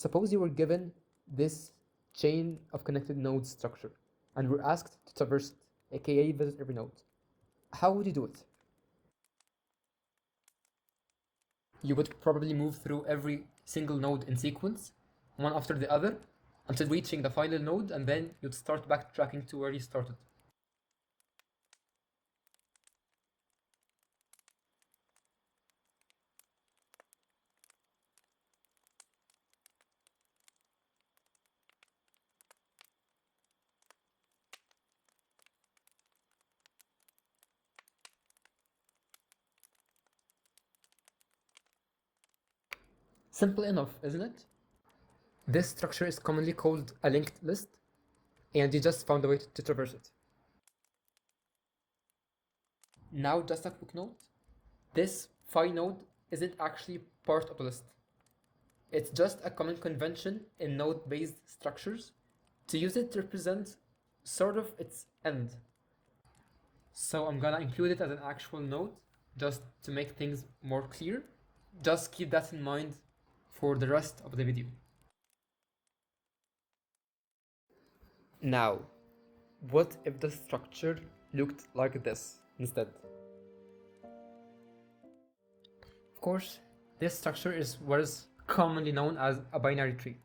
Suppose you were given this chain of connected nodes structure and were asked to traverse it, aka visit every node. How would you do it? You would probably move through every single node in sequence, one after the other, until reaching the final node, and then you'd start backtracking to where you started. Simple enough, isn't it? This structure is commonly called a linked list, and you just found a way to traverse it. Now, just a quick note. This phi node isn't actually part of the list. It's just a common convention in node-based structures to use it to represent sort of its end. So I'm gonna include it as an actual node just to make things more clear. Just keep that in mind for the rest of the video. Now, what if the structure looked like this instead? Of course, this structure is what is commonly known as a binary tree.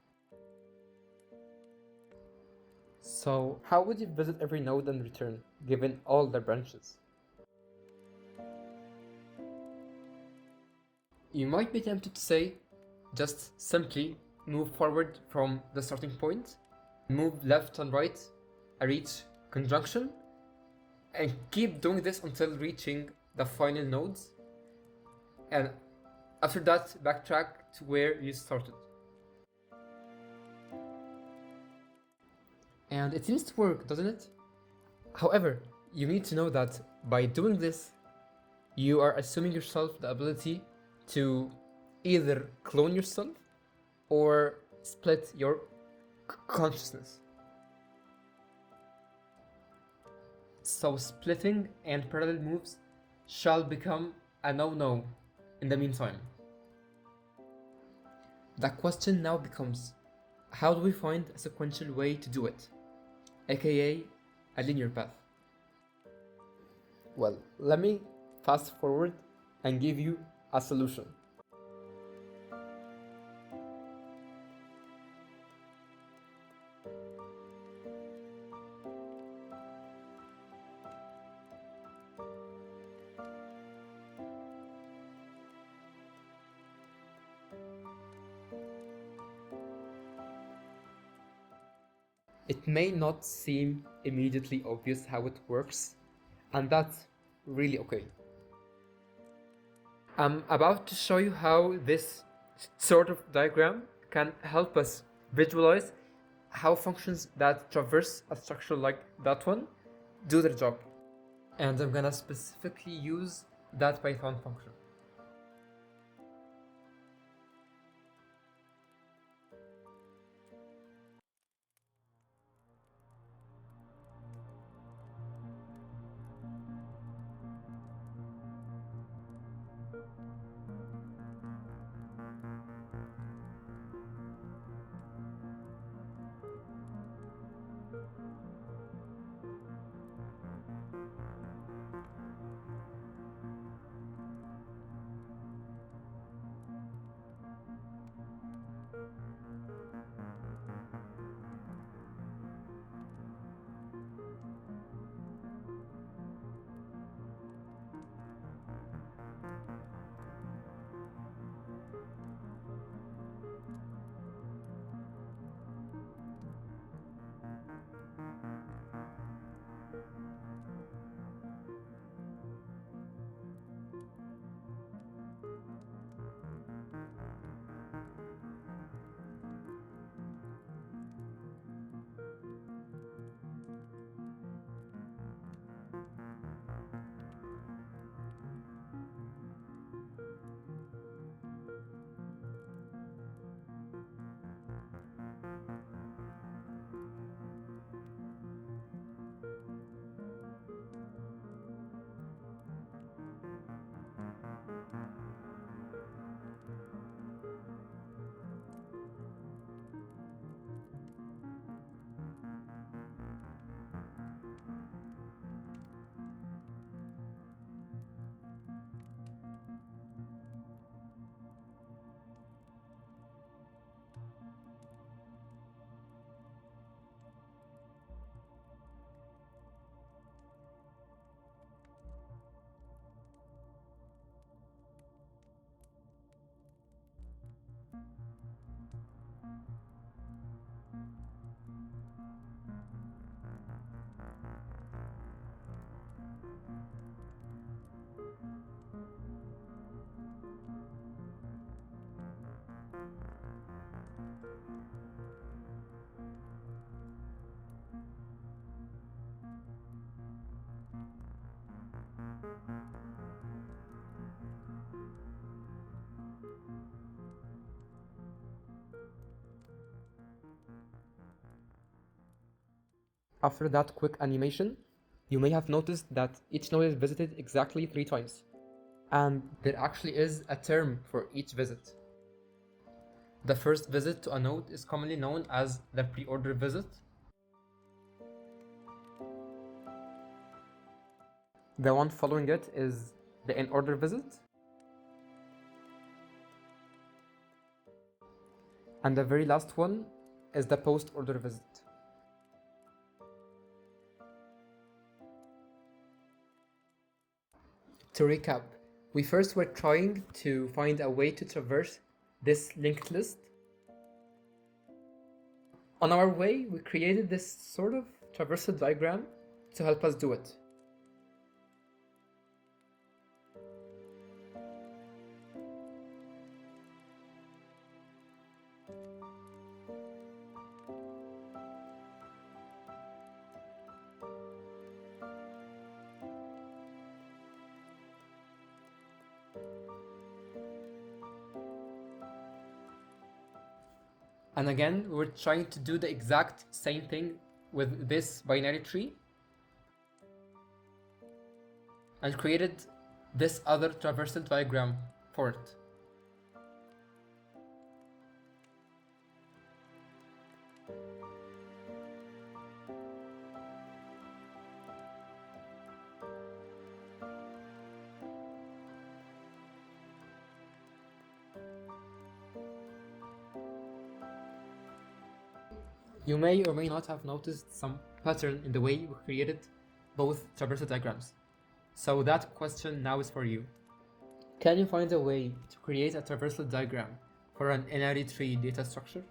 So, how would you visit every node and return, given all the branches? You might be tempted to say, just simply move forward from the starting point, move left and right, reach conjunction, and keep doing this until reaching the final nodes, and after that backtrack to where you started. And it seems to work, doesn't it? However, you need to know that by doing this, you are assuming yourself the ability to either clone yourself or split your consciousness. So splitting and parallel moves shall become a no-no in the meantime. The question now becomes, how do we find a sequential way to do it, aka a linear path? Well, let me fast forward and give you a solution. It may not seem immediately obvious how it works, and that's really okay. I'm about to show you how this sort of diagram can help us visualize how functions that traverse a structure like that one do their job. And I'm gonna specifically use that Python function. After that quick animation, you may have noticed that each node is visited exactly 3 times. And there actually is a term for each visit. The first visit to a node is commonly known as the pre-order visit. The one following it is the in-order visit. And the very last one is the post-order visit. To recap, we first were trying to find a way to traverse this linked list. On our way, we created this sort of traversal diagram to help us do it. And again, we're trying to do the exact same thing with this binary tree and created this other traversal diagram for it. You may or may not have noticed some pattern in the way we created both traversal diagrams. So that question now is for you. Can you find a way to create a traversal diagram for an NRE tree data structure?